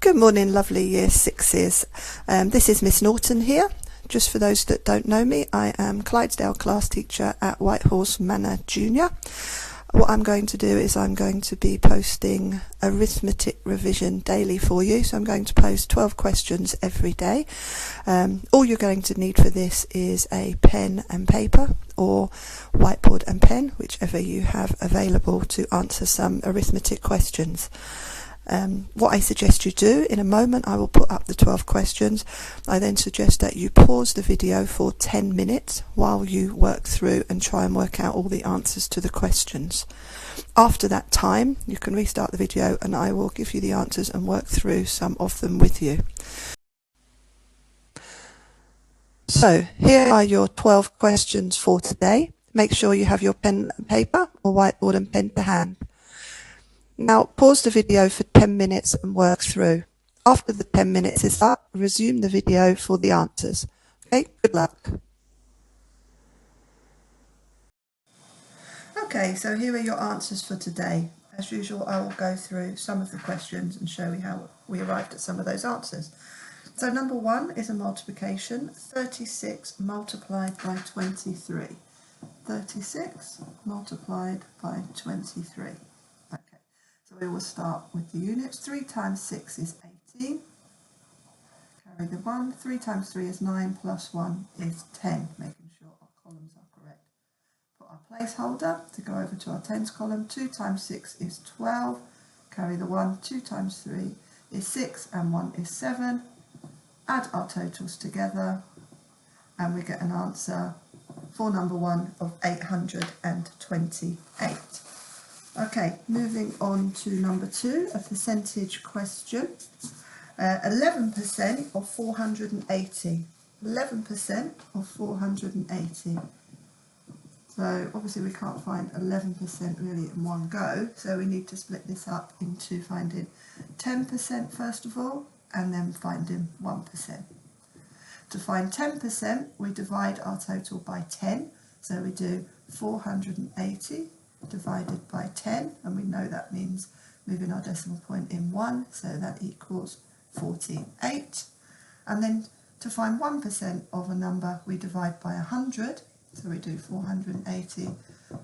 Good morning, lovely Year Sixes. This is Miss Norton here. Just for those that don't know me, I am Clydesdale class teacher at Whitehorse Manor Junior. What I'm going to do is I'm going to be posting arithmetic revision daily for you. So I'm going to post 12 questions every day. All you're going to need for this is a pen and paper or whiteboard and pen, whichever you have available to answer some arithmetic questions. What I suggest you do, in a moment I will put up the 12 questions. I then suggest that you pause the video for 10 minutes while you work through and try and work out all the answers to the questions. After that time, you can restart the video and I will give you the answers and work through some of them with you. So here are your 12 questions for today. Make sure you have your pen and paper or whiteboard and pen to hand. Now pause the video for 10 minutes and work through. After the 10 minutes is up, resume the video for the answers. Okay, good luck. Okay, so here are your answers for today. As usual, I will go through some of the questions and show you how we arrived at some of those answers. So number one is a multiplication, 36 multiplied by 23. 36 multiplied by 23. So we will start with the units. 3 times 6 is 18. Carry the 1. 3 times 3 is 9 plus 1 is 10, making sure our columns are correct. Put our placeholder to go over to our tens column. 2 times 6 is 12. Carry the 1. 2 times 3 is 6 and 1 is 7. Add our totals together and we get an answer for number 1 of 828. Okay, moving on to number 2, a percentage question. 11% of 480. 11% of 480. So obviously we can't find 11% really in one go, so we need to split this up into finding 10% first of all, and then finding 1%. To find 10%, we divide our total by 10, so we do 480 divided by 10, and we know that means moving our decimal point in 1, so that equals 48. And then to find 1% of a number, we divide by 100, so we do 480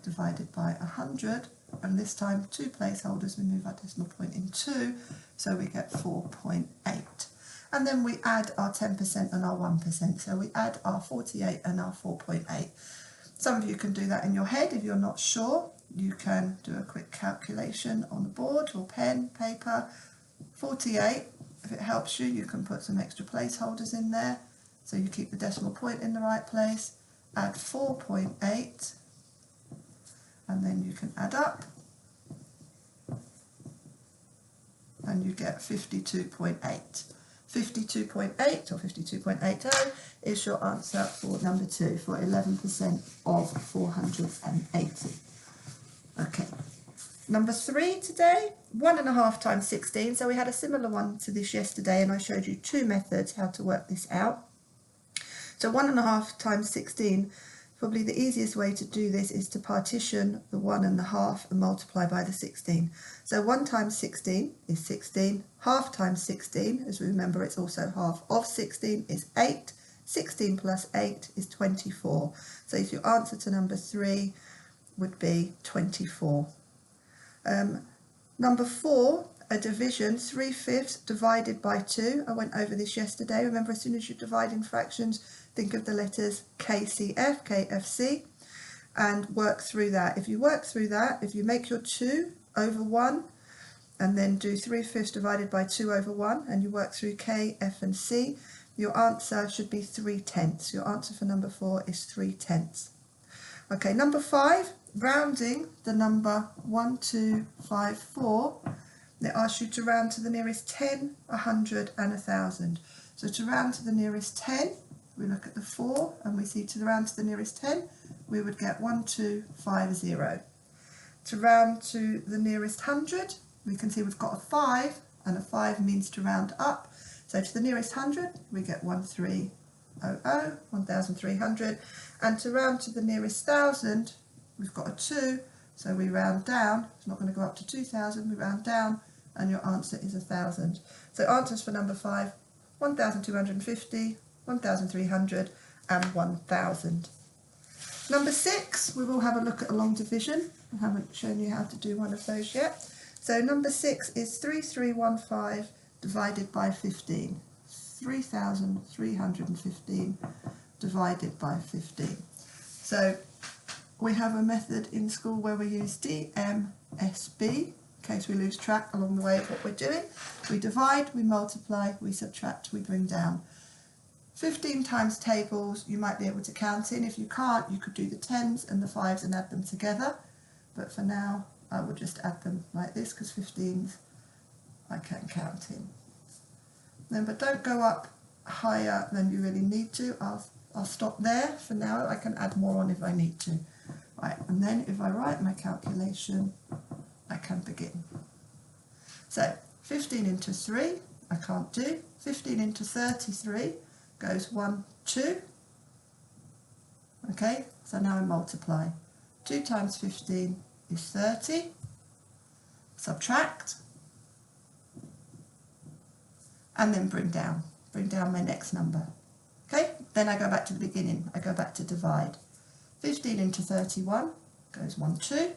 divided by 100, and this time 2 placeholders, we move our decimal point in 2, so we get 4.8. And then we add our 10% and our 1%, so we add our 48 and our 4.8. Some of you can do that in your head. If you're not sure, you can do a quick calculation on the board or pen, paper. 48, if it helps you, you can put some extra placeholders in there so you keep the decimal point in the right place. Add 4.8 and then you can add up and you get 52.8. 52.8 or 52.80 is your answer for number 2 for 11% of 480. Okay, number 3 today, 1.5 times 16. So we had a similar one to this yesterday and I showed you 2 methods how to work this out. So 1.5 times 16, probably the easiest way to do this is to partition the 1.5 and multiply by the 16. So 1 times 16 is 16, half times 16, as we remember it's also half of 16, is 8, 16 plus 8 is 24. So if your answer to number 3 would be 24. Number 4, a division, 3/5 divided by 2. I went over this yesterday. Remember, as soon as you're dividing fractions, think of the letters KCF, KFC, and work through that. If you work through that, if you make your 2 over 1, and then do 3/5 divided by 2 over 1, and you work through K, F and C, your answer should be 3/10. Your answer for number 4 is 3/10. Okay, number 5, rounding the number 1, 2, 5, 4. It asks you to round to the nearest 10, 100 and 1,000. So to round to the nearest 10, we look at the 4 and we see to round to the nearest 10, we would get 1250. To round to the nearest 100, we can see we've got a 5, and a 5 means to round up. So to the nearest 100, we get 1300, 1300. And to round to the nearest 1,000, we've got a 2, so we round down. It's not going to go up to 2,000, we round down and your answer is 1,000. So answers for number 5, 1,250, 1,300 and 1,000. Number 6, we will have a look at a long division. I haven't shown you how to do one of those yet. So number 6 is 3315 divided by 15. 3,315 divided by 15. So we have a method in school where we use DMSB, in case we lose track along the way of what we're doing. We divide, we multiply, we subtract, we bring down. 15 times tables, you might be able to count in. If you can't, you could do the 10s and the 5s and add them together. But for now, I will just add them like this, because 15s I can count in. Then, but don't go up higher than you really need to. I'll stop there for now. I can add more on if I need to. Right, and then if I write my calculation, I can begin. So 15 into 3, I can't do. 15 into 33 goes 1, 2. Okay, so now I multiply. 2 times 15 is 30. Subtract. And then bring down my next number. Okay, then I go back to the beginning. I go back to divide. 15 into 31 goes 1, 2.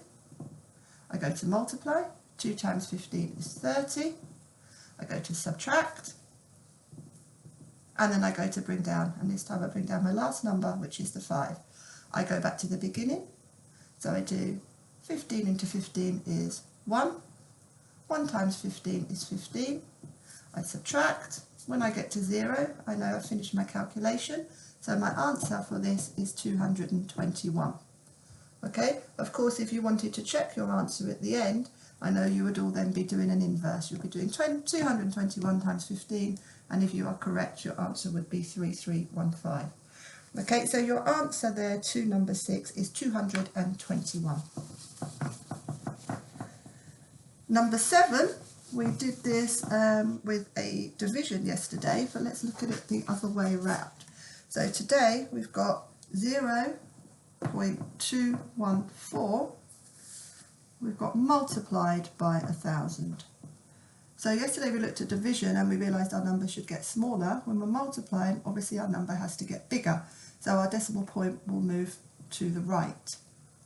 I go to multiply. 2 times 15 is 30. I go to subtract. And then I go to bring down, and this time I bring down my last number, which is the 5. I go back to the beginning, so I do 15 into 15 is 1. 1 times 15 is 15. I subtract. When I get to 0, I know I've finished my calculation, so my answer for this is 221. Okay, of course, if you wanted to check your answer at the end, I know you would all then be doing an inverse. You'll be doing 221 times 15, and if you are correct, your answer would be 3315. Okay, so your answer there to number 6 is 221. Number 7, we did this with a division yesterday, but let's look at it the other way around. So today we've got 0.214, we've got multiplied by 1,000. So yesterday we looked at division and we realised our number should get smaller. When we're multiplying, obviously our number has to get bigger. So our decimal point will move to the right.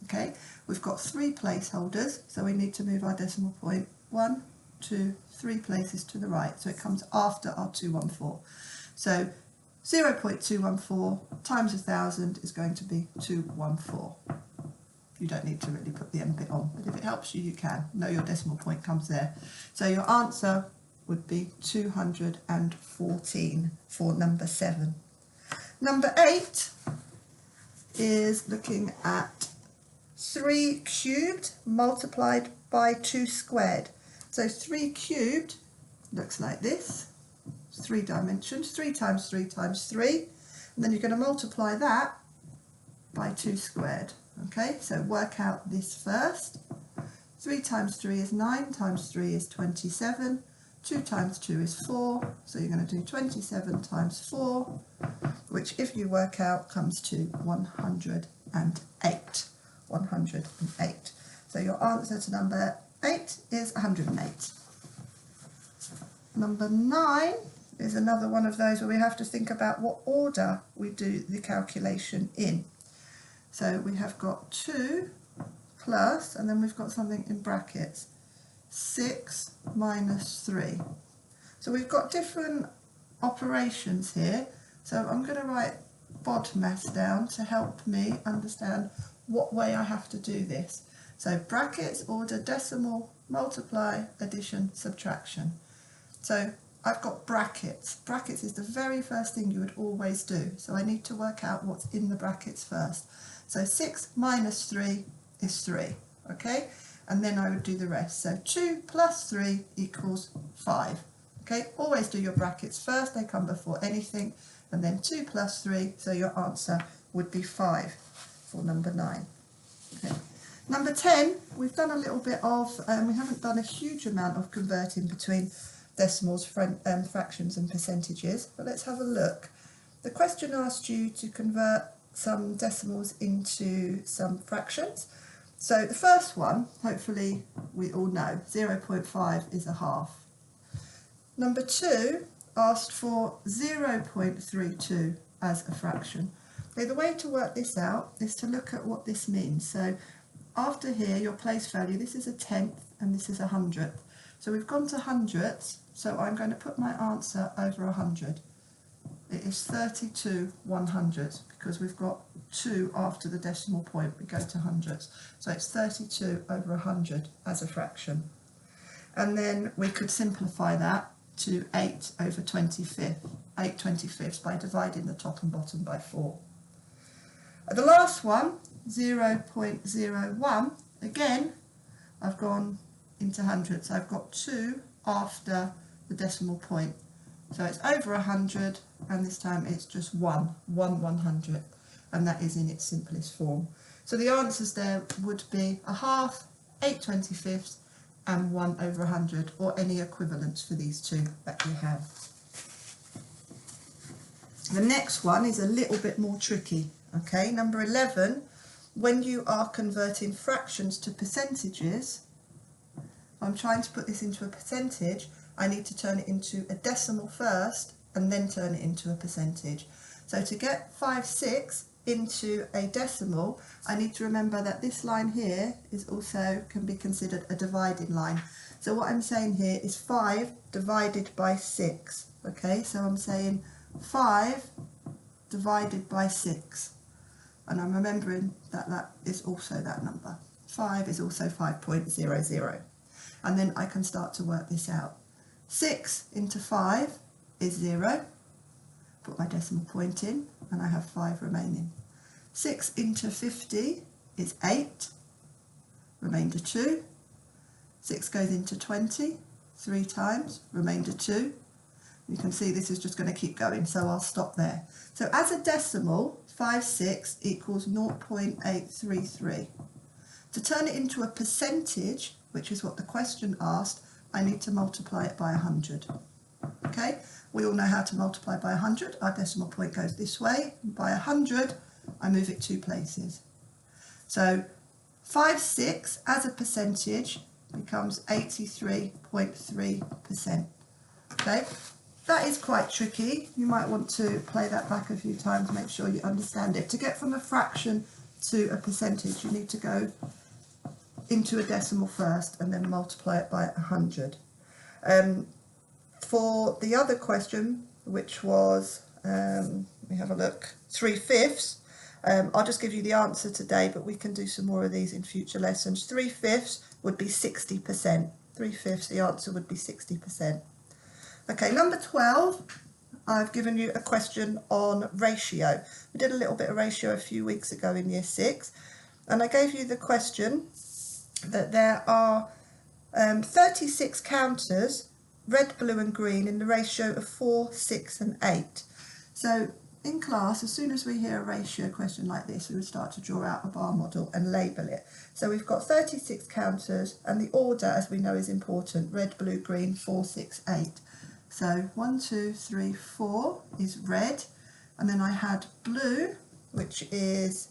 Okay, we've got 3 placeholders, so we need to move our decimal point 1, 2, 3 places to the right. So it comes after our 214. So 0.214 times 1,000 is going to be 214. You don't need to really put the end bit on, but if it helps you, you can. Know your decimal point comes there. So your answer would be 214 for number 7. Number 8 is looking at 3 cubed multiplied by 2 squared. So 3 cubed looks like this. 3 dimensions, 3 times 3 times 3. And then you're going to multiply that by 2 squared. Okay, so work out this first. 3 times 3 is 9, times 3 is 27, 2 times 2 is 4, so you're going to do 27 times 4, which if you work out comes to 108. 108. So your answer to number 8 is 108. Number 9 is another one of those where we have to think about what order we do the calculation in. So we have got 2 plus, and then we've got something in brackets, 6 minus 3. So we've got different operations here. So I'm going to write BODMAS down to help me understand what way I have to do this. So brackets, order, decimal, multiply, addition, subtraction. So I've got brackets. Brackets is the very first thing you would always do. So I need to work out what's in the brackets first. So 6 minus 3 is 3, okay? And then I would do the rest. So 2 plus 3 equals 5, okay? Always do your brackets first, they come before anything. And then 2 plus 3, so your answer would be 5 for number 9. Okay. Number 10, we've done a little bit of, we haven't done a huge amount of converting between decimals, fractions and percentages, but let's have a look. The question asked you to convert some decimals into some fractions. So the first one, hopefully we all know, 0.5 is a half. Number 2 asked for 0.32 as a fraction. Okay, the way to work this out is to look at what this means. So after here, your place value, this is a tenth and this is a hundredth. So we've gone to hundredths, so I'm going to put my answer over 100. It is 32 100ths because we've got 2 after the decimal point, we go to hundredths. So it's 32 over 100 as a fraction. And then we could simplify that to 8 over 25th, 8 25ths by dividing the top and bottom by 4. The last one, 0.01, again, I've gone into hundredths. I've got 2 after the decimal point. So it's over 100, and this time it's just 1 100th, and that is in its simplest form. So the answers there would be a half, 8 25ths, and 1 over 100, or any equivalents for these two that you have. The next one is a little bit more tricky. Okay, number 11, when you are converting fractions to percentages, I'm trying to put this into a percentage, I need to turn it into a decimal first and then turn it into a percentage. So to get 5/6 into a decimal, I need to remember that this line here is also can be considered a dividing line. So what I'm saying here is 5 divided by 6. Okay, so I'm saying 5 divided by 6. And I'm remembering that that is also that number. 5 is also 5.00. And then I can start to work this out. 6 into 5 is 0. Put my decimal point in, and I have 5 remaining. 6 into 50 is 8. Remainder 2. 6 goes into 20 3 times. Remainder 2. You can see this is just going to keep going, so I'll stop there. So as a decimal, 5/6 equals 0.833. To turn it into a percentage, which is what the question asked, I need to multiply it by 100. Okay, we all know how to multiply by 100. Our decimal point goes this way. By 100, I move it 2 places. So 5/6 as a percentage becomes 83.3%. Okay. That is quite tricky. You might want to play that back a few times, make sure you understand it. To get from a fraction to a percentage, you need to go into a decimal first and then multiply it by 100. For the other question, which was, let me have a look, 3/5, I'll just give you the answer today, but we can do some more of these in future lessons. 3/5 would be 60%. 3/5, the answer would be 60%. Okay, number 12, I've given you a question on ratio. We did a little bit of ratio a few weeks ago in Year 6, and I gave you the question that there are 36 counters, red, blue and green, in the ratio of 4, 6 and 8. So in class, as soon as we hear a ratio question like this, we would start to draw out a bar model and label it. So we've got 36 counters, and the order, as we know, is important. Red, blue, green, 4, 6, 8. So 1, 2, 3, 4 is red, and then I had blue, which is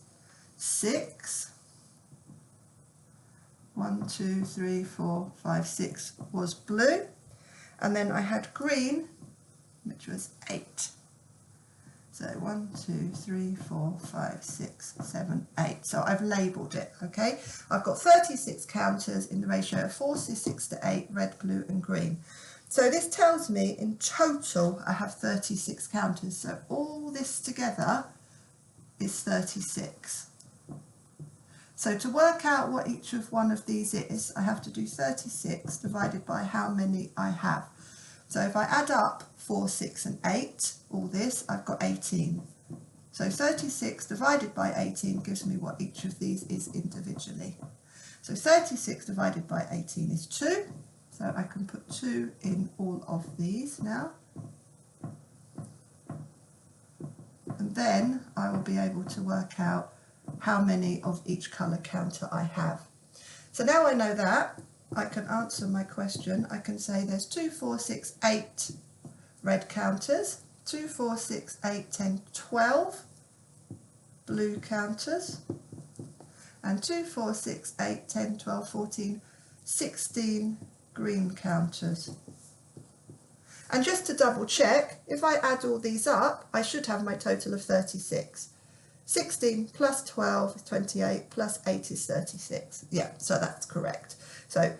6. 1, 2, 3, 4, 5, 6 was blue, and then I had green, which was 8. So 1, 2, 3, 4, 5, 6, 7, 8. So I've labelled it, okay? I've got 36 counters in the ratio of 4, 6 to 8, red, blue and green. So this tells me in total I have 36 counters. So all this together is 36. So to work out what each of one of these is, I have to do 36 divided by how many I have. So if I add up 4, 6 and 8, all this, I've got 18. So 36 divided by 18 gives me what each of these is individually. So 36 divided by 18 is 2. So I can put 2 in all of these now. And then I will be able to work out how many of each colour counter I have. So now I know that, I can answer my question. I can say there's 2, 4, 6, 8 red counters, 2, 4, 6, 8, 10, 12 blue counters, and 2, 4, 6, 8, 10, 12, 14, 16 green counters. And just to double check, if I add all these up, I should have my total of 36. 16 plus 12 is 28, plus 8 is 36. Yeah, so that's correct. So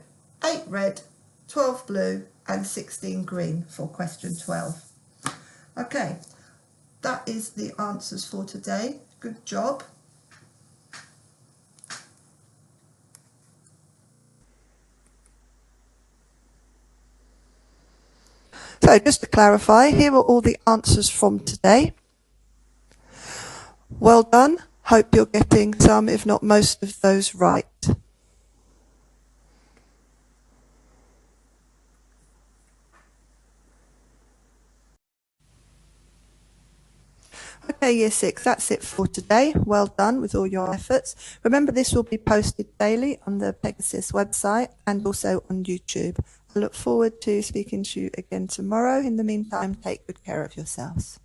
8 red, 12 blue and 16 green for question 12. Okay, that is the answers for today. Good job. So just to clarify, here are all the answers from today. Well done. Hope you're getting some, if not most of those right. Okay, Year 6, that's it for today. Well done with all your efforts. Remember, this will be posted daily on the Pegasus website and also on YouTube. I look forward to speaking to you again tomorrow. In the meantime, take good care of yourselves.